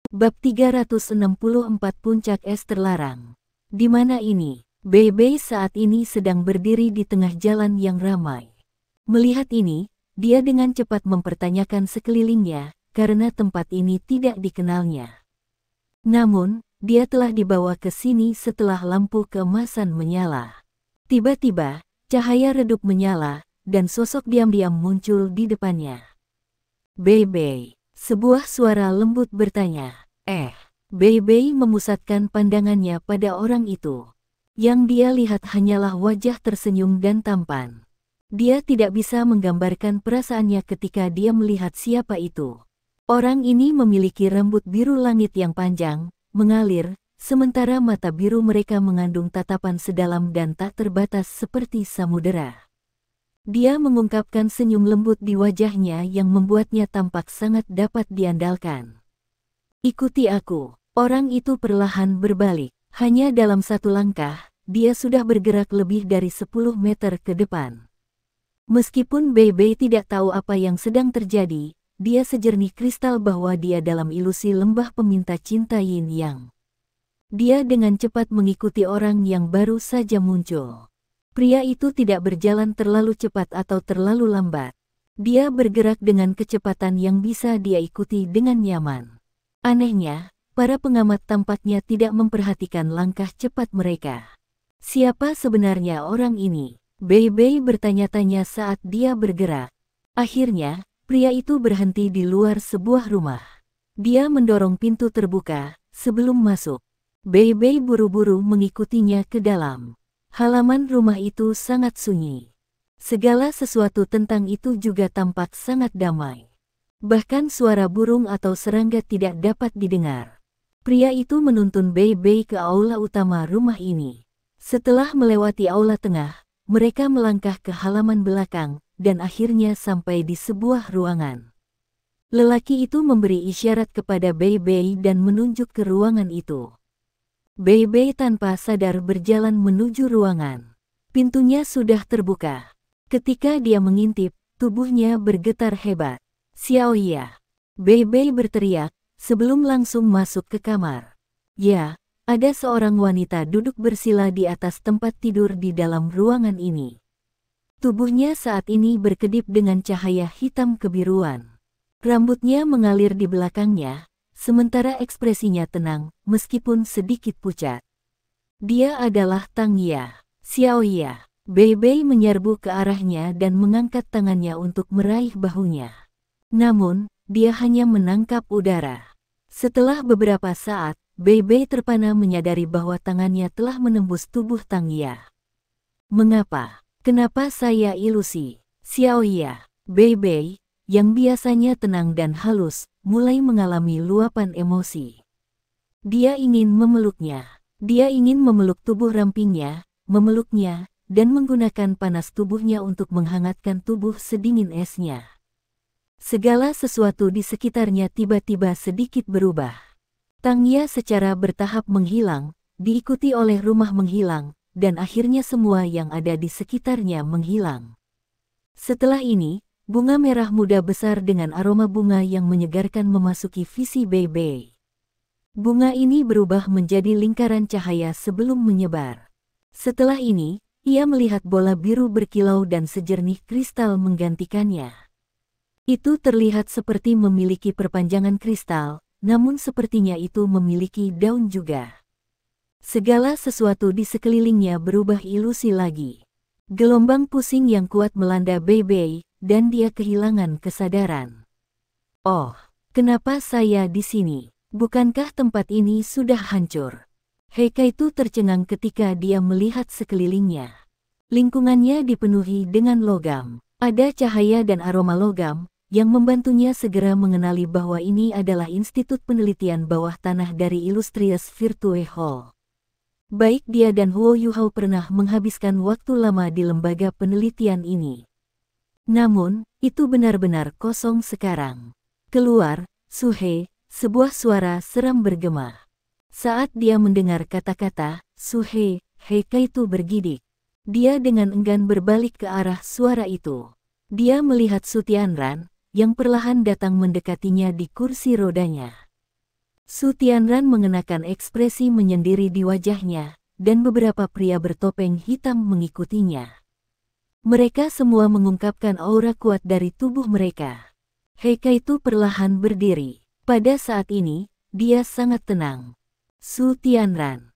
Bab 364 Puncak Es Terlarang. Di mana ini? Bei saat ini sedang berdiri di tengah jalan yang ramai. Melihat ini, dia dengan cepat mempertanyakan sekelilingnya, karena tempat ini tidak dikenalnya. Namun, dia telah dibawa ke sini setelah lampu keemasan menyala. Tiba-tiba, cahaya redup menyala, dan sosok diam-diam muncul di depannya. Bei. Sebuah suara lembut bertanya, Bei memusatkan pandangannya pada orang itu. Yang dia lihat hanyalah wajah tersenyum dan tampan. Dia tidak bisa menggambarkan perasaannya ketika dia melihat siapa itu. Orang ini memiliki rambut biru langit yang panjang, mengalir, sementara mata biru mereka mengandung tatapan sedalam dan tak terbatas seperti samudera. Dia mengungkapkan senyum lembut di wajahnya yang membuatnya tampak sangat dapat diandalkan. Ikuti aku. Orang itu perlahan berbalik. Hanya dalam satu langkah, dia sudah bergerak lebih dari 10 meter ke depan. Meskipun Bei tidak tahu apa yang sedang terjadi, dia sejernih kristal bahwa dia dalam ilusi lembah peminta cinta Yin Yang. Dia dengan cepat mengikuti orang yang baru saja muncul. Pria itu tidak berjalan terlalu cepat atau terlalu lambat. Dia bergerak dengan kecepatan yang bisa dia ikuti dengan nyaman. Anehnya, para pengamat tampaknya tidak memperhatikan langkah cepat mereka. Siapa sebenarnya orang ini? Bei bertanya-tanya saat dia bergerak. Akhirnya, pria itu berhenti di luar sebuah rumah. Dia mendorong pintu terbuka sebelum masuk. Bei buru-buru mengikutinya ke dalam. Halaman rumah itu sangat sunyi. Segala sesuatu tentang itu juga tampak sangat damai. Bahkan suara burung atau serangga tidak dapat didengar. Pria itu menuntun Bei ke aula utama rumah ini. Setelah melewati aula tengah, mereka melangkah ke halaman belakang, dan akhirnya sampai di sebuah ruangan. Lelaki itu memberi isyarat kepada Bei dan menunjuk ke ruangan itu. Bei tanpa sadar berjalan menuju ruangan. Pintunya sudah terbuka. Ketika dia mengintip, tubuhnya bergetar hebat. Xiaoya. Bei berteriak, sebelum langsung masuk ke kamar. Ya, ada seorang wanita duduk bersila di atas tempat tidur di dalam ruangan ini. Tubuhnya saat ini berkedip dengan cahaya hitam kebiruan. Rambutnya mengalir di belakangnya, sementara ekspresinya tenang, meskipun sedikit pucat. Dia adalah Tang Ya. Xiaoya. Bei menyerbu ke arahnya dan mengangkat tangannya untuk meraih bahunya. Namun, dia hanya menangkap udara. Setelah beberapa saat, Bei terpana menyadari bahwa tangannya telah menembus tubuh Tang Ya. Mengapa? Kenapa saya ilusi? Xiaoya. Bei, yang biasanya tenang dan halus, mulai mengalami luapan emosi. Dia ingin memeluknya. Dia ingin memeluk tubuh rampingnya, memeluknya, dan menggunakan panas tubuhnya untuk menghangatkan tubuh sedingin esnya. Segala sesuatu di sekitarnya tiba-tiba sedikit berubah. Tang Ya secara bertahap menghilang, diikuti oleh rumah menghilang, dan akhirnya semua yang ada di sekitarnya menghilang. Setelah ini, bunga merah muda besar dengan aroma bunga yang menyegarkan memasuki visi Bei. Bunga ini berubah menjadi lingkaran cahaya sebelum menyebar. Setelah ini, ia melihat bola biru berkilau dan sejernih kristal menggantikannya. Itu terlihat seperti memiliki perpanjangan kristal, namun sepertinya itu memiliki daun juga. Segala sesuatu di sekelilingnya berubah ilusi lagi. Gelombang pusing yang kuat melanda Bei, dan dia kehilangan kesadaran. Oh, kenapa saya di sini? Bukankah tempat ini sudah hancur? Heikaitu tercengang ketika dia melihat sekelilingnya. Lingkungannya dipenuhi dengan logam. Ada cahaya dan aroma logam, yang membantunya segera mengenali bahwa ini adalah Institut Penelitian Bawah Tanah dari Illustrious Virtue Hall. Baik dia dan Huo Yuhao pernah menghabiskan waktu lama di lembaga penelitian ini. Namun, itu benar-benar kosong sekarang. Keluar, Suhe, sebuah suara seram bergema. Saat dia mendengar kata-kata, Suhe, Heikaitu bergidik. Dia dengan enggan berbalik ke arah suara itu. Dia melihat Su Tianran, yang perlahan datang mendekatinya di kursi rodanya. Su Tianran mengenakan ekspresi menyendiri di wajahnya, dan beberapa pria bertopeng hitam mengikutinya. Mereka semua mengungkapkan aura kuat dari tubuh mereka. Heikaitu perlahan berdiri. Pada saat ini, dia sangat tenang. Su Tianran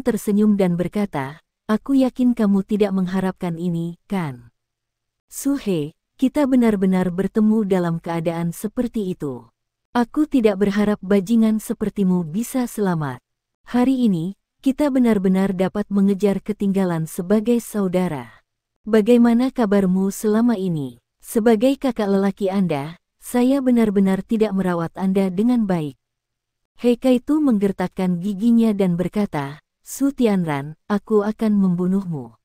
tersenyum dan berkata, "Aku yakin kamu tidak mengharapkan ini, kan? Su He, kita benar-benar bertemu dalam keadaan seperti itu. Aku tidak berharap bajingan sepertimu bisa selamat. Hari ini, kita benar-benar dapat mengejar ketinggalan sebagai saudara. Bagaimana kabarmu selama ini? Sebagai kakak lelaki Anda, saya benar-benar tidak merawat Anda dengan baik." Heikaitu menggertakkan giginya dan berkata, "Su Tianran, aku akan membunuhmu."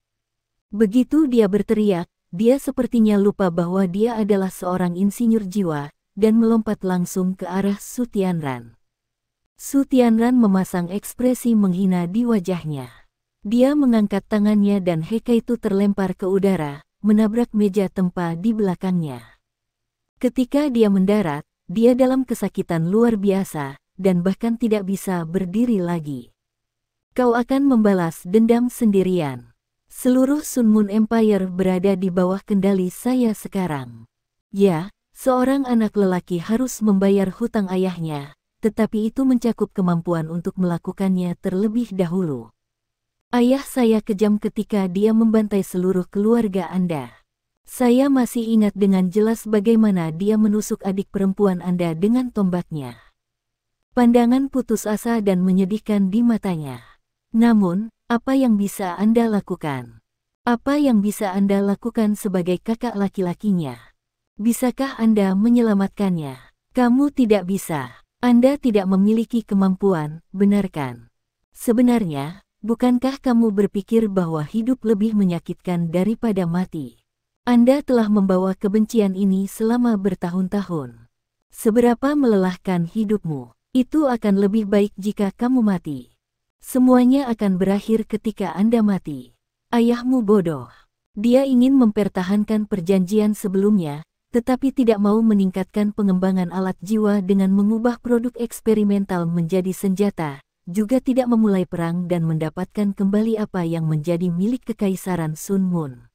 Begitu dia berteriak, dia sepertinya lupa bahwa dia adalah seorang insinyur jiwa, dan melompat langsung ke arah Su Tianran. Su Tianran memasang ekspresi menghina di wajahnya. Dia mengangkat tangannya dan Heikaitu terlempar ke udara, menabrak meja tempa di belakangnya. Ketika dia mendarat, dia dalam kesakitan luar biasa, dan bahkan tidak bisa berdiri lagi. "Kau akan membalas dendam sendirian. Seluruh Sun Moon Empire berada di bawah kendali saya sekarang." Ya, seorang anak lelaki harus membayar hutang ayahnya, tetapi itu mencakup kemampuan untuk melakukannya terlebih dahulu. Ayah saya kejam ketika dia membantai seluruh keluarga Anda. Saya masih ingat dengan jelas bagaimana dia menusuk adik perempuan Anda dengan tombaknya. Pandangan putus asa dan menyedihkan di matanya. Namun, apa yang bisa Anda lakukan? Apa yang bisa Anda lakukan sebagai kakak laki-lakinya? Bisakah Anda menyelamatkannya? Kamu tidak bisa. Anda tidak memiliki kemampuan, benar kan? Sebenarnya, bukankah kamu berpikir bahwa hidup lebih menyakitkan daripada mati? Anda telah membawa kebencian ini selama bertahun-tahun. Seberapa melelahkan hidupmu, itu akan lebih baik jika kamu mati. Semuanya akan berakhir ketika Anda mati. Ayahmu bodoh. Dia ingin mempertahankan perjanjian sebelumnya, tetapi tidak mau meningkatkan pengembangan alat jiwa dengan mengubah produk eksperimental menjadi senjata, juga tidak memulai perang dan mendapatkan kembali apa yang menjadi milik Kekaisaran Sun Moon.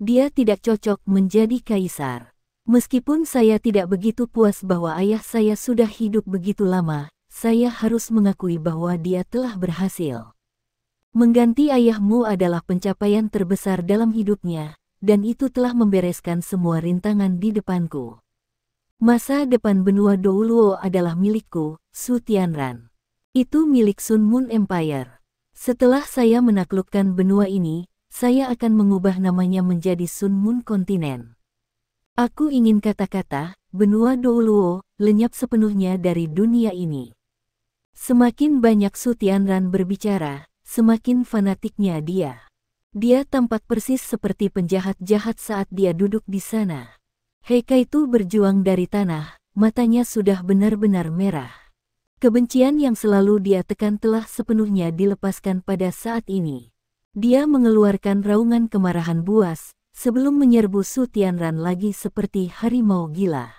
Dia tidak cocok menjadi kaisar. Meskipun saya tidak begitu puas bahwa ayah saya sudah hidup begitu lama, saya harus mengakui bahwa dia telah berhasil. Mengganti ayahmu adalah pencapaian terbesar dalam hidupnya, dan itu telah membereskan semua rintangan di depanku. Masa depan benua Douluo adalah milikku, Su Tianran. Itu milik Sun Moon Empire. Setelah saya menaklukkan benua ini, saya akan mengubah namanya menjadi Sun Moon Kontinen. Aku ingin kata-kata, benua Douluo, lenyap sepenuhnya dari dunia ini. Semakin banyak Su Tianran berbicara, semakin fanatiknya dia. Dia tampak persis seperti penjahat-jahat saat dia duduk di sana. Heikaitu berjuang dari tanah, matanya sudah benar-benar merah. Kebencian yang selalu dia tekan telah sepenuhnya dilepaskan pada saat ini. Dia mengeluarkan raungan kemarahan buas, sebelum menyerbu Su Tianran lagi seperti harimau gila.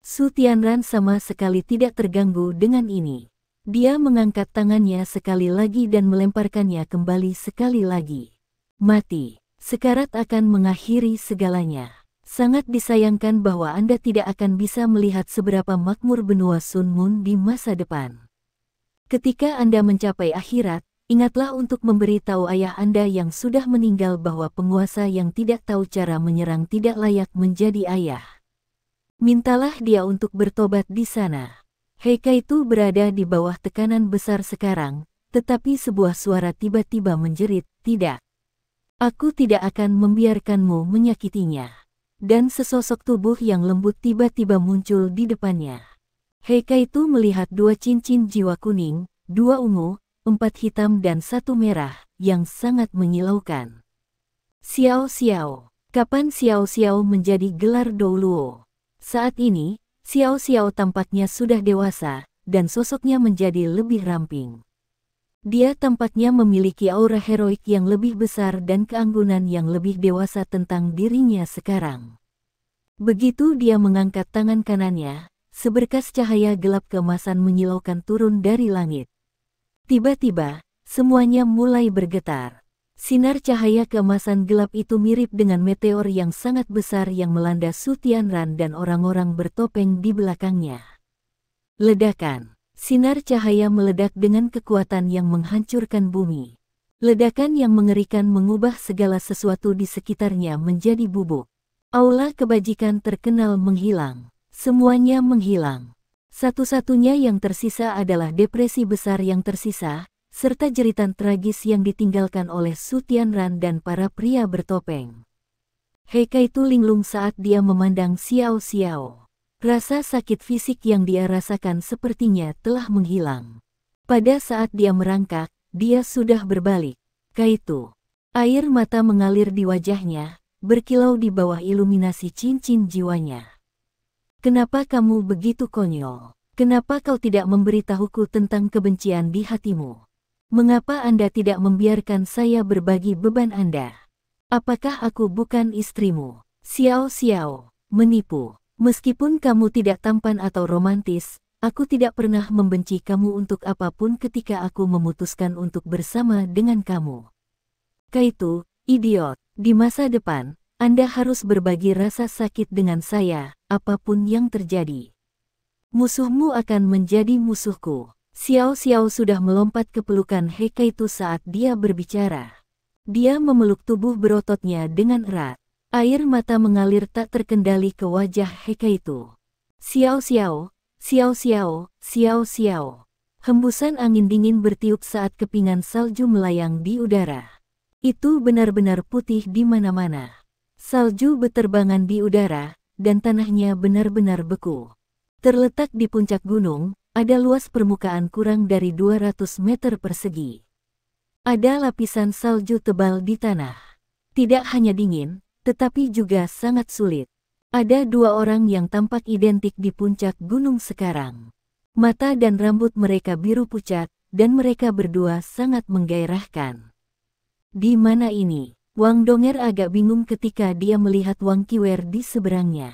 Su Tianran sama sekali tidak terganggu dengan ini. Dia mengangkat tangannya sekali lagi dan melemparkannya kembali sekali lagi. Mati. Sekarat akan mengakhiri segalanya. Sangat disayangkan bahwa Anda tidak akan bisa melihat seberapa makmur benua Sun Moon di masa depan. Ketika Anda mencapai akhirat, ingatlah untuk memberitahu ayah Anda yang sudah meninggal bahwa penguasa yang tidak tahu cara menyerang tidak layak menjadi ayah. Mintalah dia untuk bertobat di sana. Heikaitu berada di bawah tekanan besar sekarang, tetapi sebuah suara tiba-tiba menjerit, "Tidak. Aku tidak akan membiarkanmu menyakitinya." Dan sesosok tubuh yang lembut tiba-tiba muncul di depannya. Heikaitu melihat 2 cincin jiwa kuning, 2 ungu, 4 hitam dan 1 merah, yang sangat menyilaukan. Xiao Xiao. Kapan Xiao Xiao menjadi gelar Douluo? Saat ini, Xiao Xiao tampaknya sudah dewasa, dan sosoknya menjadi lebih ramping. Dia tampaknya memiliki aura heroik yang lebih besar dan keanggunan yang lebih dewasa tentang dirinya sekarang. Begitu dia mengangkat tangan kanannya, seberkas cahaya gelap keemasan menyilaukan turun dari langit. Tiba-tiba, semuanya mulai bergetar. Sinar cahaya keemasan gelap itu mirip dengan meteor yang sangat besar yang melanda Su Tianran dan orang-orang bertopeng di belakangnya. Ledakan. Sinar cahaya meledak dengan kekuatan yang menghancurkan bumi. Ledakan yang mengerikan mengubah segala sesuatu di sekitarnya menjadi bubuk. Aula kebajikan terkenal menghilang. Semuanya menghilang. Satu-satunya yang tersisa adalah depresi besar yang tersisa, serta jeritan tragis yang ditinggalkan oleh Su Tianran dan para pria bertopeng. Hekai itu linglung saat dia memandang Xiao Xiao. Rasa sakit fisik yang dia rasakan sepertinya telah menghilang. Pada saat dia merangkak, dia sudah berbalik. Kaitu. Air mata mengalir di wajahnya, berkilau di bawah iluminasi cincin jiwanya. Kenapa kamu begitu konyol? Kenapa kau tidak memberitahuku tentang kebencian di hatimu? Mengapa Anda tidak membiarkan saya berbagi beban Anda? Apakah aku bukan istrimu? Xiao Xiao, menipu. Meskipun kamu tidak tampan atau romantis, aku tidak pernah membenci kamu untuk apapun ketika aku memutuskan untuk bersama dengan kamu. Kaitu, idiot. Di masa depan, Anda harus berbagi rasa sakit dengan saya, apapun yang terjadi. Musuhmu akan menjadi musuhku. Xiao Xiao sudah melompat ke pelukan Hekai itu saat dia berbicara. Dia memeluk tubuh berototnya dengan erat. Air mata mengalir tak terkendali ke wajah Hekai itu. Xiao Xiao, Xiao Xiao, Xiao Xiao. Hembusan angin dingin bertiup saat kepingan salju melayang di udara. Itu benar-benar putih di mana-mana. Salju beterbangan di udara, dan tanahnya benar-benar beku. Terletak di puncak gunung, ada luas permukaan kurang dari 200 meter persegi. Ada lapisan salju tebal di tanah. Tidak hanya dingin, tetapi juga sangat sulit. Ada dua orang yang tampak identik di puncak gunung sekarang. Mata dan rambut mereka biru pucat, dan mereka berdua sangat menggairahkan. Di mana ini? Wang Donger agak bingung ketika dia melihat Wang Qiwer di seberangnya.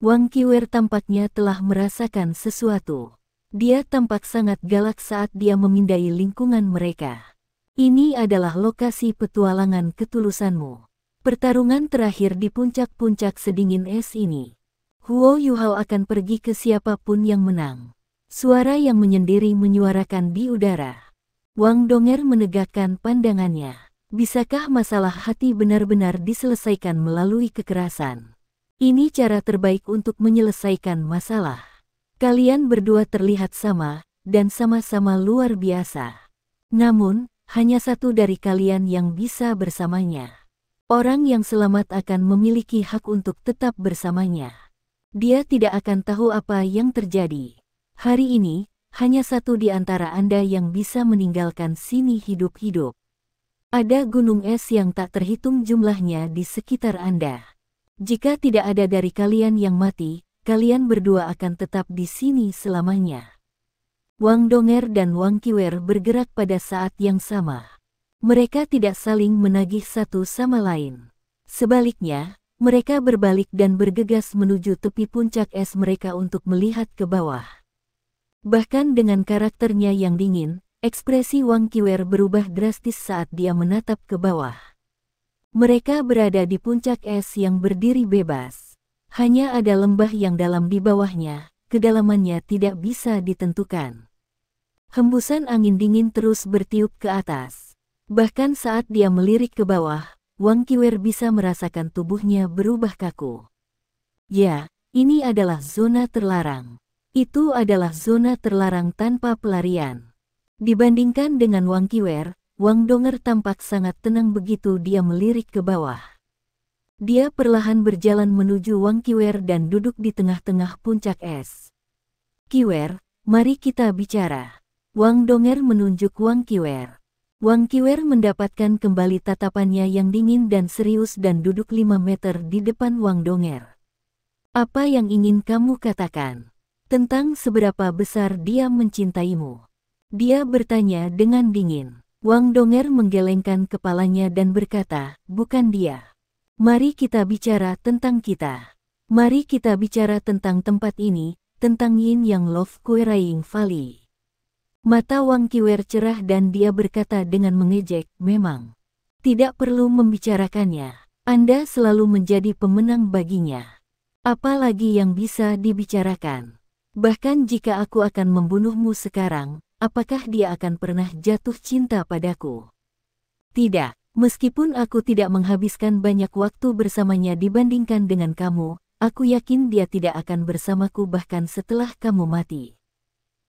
Wang Qiwer tampaknya telah merasakan sesuatu. Dia tampak sangat galak saat dia memindai lingkungan mereka. Ini adalah lokasi petualangan ketulusanmu. Pertarungan terakhir di puncak-puncak sedingin es ini. Huo Yuhao akan pergi ke siapapun yang menang. Suara yang menyendiri menyuarakan di udara. Wang Donger menegakkan pandangannya. Bisakah masalah hati benar-benar diselesaikan melalui kekerasan? Ini cara terbaik untuk menyelesaikan masalah. Kalian berdua terlihat sama, dan sama-sama luar biasa. Namun, hanya satu dari kalian yang bisa bersamanya. Orang yang selamat akan memiliki hak untuk tetap bersamanya. Dia tidak akan tahu apa yang terjadi. Hari ini, hanya satu di antara Anda yang bisa meninggalkan sini hidup-hidup. Ada gunung es yang tak terhitung jumlahnya di sekitar Anda. Jika tidak ada dari kalian yang mati, kalian berdua akan tetap di sini selamanya. Wang Donger dan Wang Qiwer bergerak pada saat yang sama. Mereka tidak saling menagih satu sama lain. Sebaliknya, mereka berbalik dan bergegas menuju tepi puncak es mereka untuk melihat ke bawah. Bahkan dengan karakternya yang dingin, ekspresi Wang Qiwer berubah drastis saat dia menatap ke bawah. Mereka berada di puncak es yang berdiri bebas. Hanya ada lembah yang dalam di bawahnya, kedalamannya tidak bisa ditentukan. Hembusan angin dingin terus bertiup ke atas. Bahkan saat dia melirik ke bawah, Wang Qiwer bisa merasakan tubuhnya berubah kaku. Ya, ini adalah zona terlarang. Itu adalah zona terlarang tanpa pelarian. Dibandingkan dengan Wang Qiwer, Wang Donger tampak sangat tenang begitu dia melirik ke bawah. Dia perlahan berjalan menuju Wang Qiwer dan duduk di tengah-tengah puncak es. Qiwer, mari kita bicara. Wang Donger menunjuk Wang Qiwer. Wang Qiwer mendapatkan kembali tatapannya yang dingin dan serius dan duduk 5 meter di depan Wang Donger. Apa yang ingin kamu katakan? Tentang seberapa besar dia mencintaimu? Dia bertanya dengan dingin. Wang Donger menggelengkan kepalanya dan berkata, bukan dia. Mari kita bicara tentang kita. Mari kita bicara tentang tempat ini, tentang Yin Yang Love Quarrying Valley. Mata Wang Qiwer cerah dan dia berkata dengan mengejek, memang. Tidak perlu membicarakannya. Anda selalu menjadi pemenang baginya. Apalagi yang bisa dibicarakan. Bahkan jika aku akan membunuhmu sekarang, apakah dia akan pernah jatuh cinta padaku? Tidak, meskipun aku tidak menghabiskan banyak waktu bersamanya dibandingkan dengan kamu, aku yakin dia tidak akan bersamaku bahkan setelah kamu mati.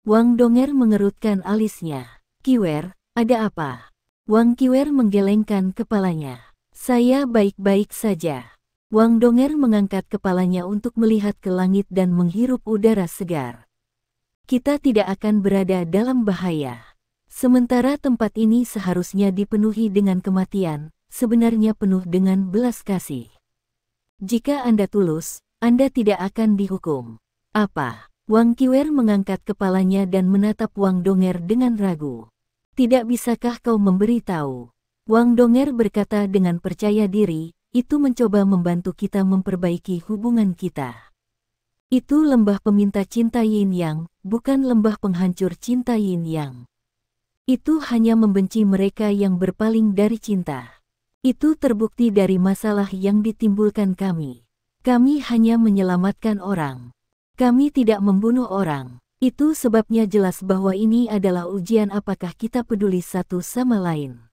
Wang Donger mengerutkan alisnya. Qiwer, ada apa? Wang Qiwer menggelengkan kepalanya. Saya baik-baik saja. Wang Donger mengangkat kepalanya untuk melihat ke langit dan menghirup udara segar. Kita tidak akan berada dalam bahaya. Sementara tempat ini seharusnya dipenuhi dengan kematian, sebenarnya penuh dengan belas kasih. Jika Anda tulus, Anda tidak akan dihukum. Apa? Wang Qiwer mengangkat kepalanya dan menatap Wang Donger dengan ragu. Tidak bisakah kau memberitahu? Wang Donger berkata dengan percaya diri, itu mencoba membantu kita memperbaiki hubungan kita. Itu lembah peminta cinta Yin Yang, bukan lembah penghancur cinta Yin Yang. Itu hanya membenci mereka yang berpaling dari cinta. Itu terbukti dari masalah yang ditimbulkan kami. Kami hanya menyelamatkan orang. Kami tidak membunuh orang. Itu sebabnya jelas bahwa ini adalah ujian apakah kita peduli satu sama lain.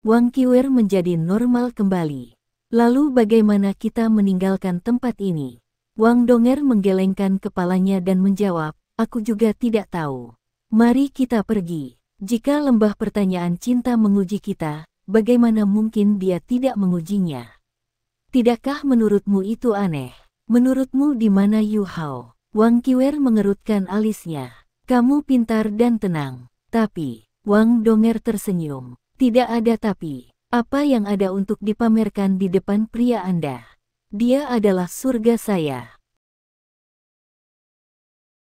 Wang Qiwer menjadi normal kembali. Lalu bagaimana kita meninggalkan tempat ini? Wang Donger menggelengkan kepalanya dan menjawab, aku juga tidak tahu. Mari kita pergi. Jika lembah pertanyaan cinta menguji kita, bagaimana mungkin dia tidak mengujinya? Tidakkah menurutmu itu aneh? Menurutmu di mana Yu Hao? Wang Qiwer mengerutkan alisnya. Kamu pintar dan tenang. Tapi, Wang Donger tersenyum. Tidak ada tapi. Apa yang ada untuk dipamerkan di depan pria Anda? Dia adalah surga saya.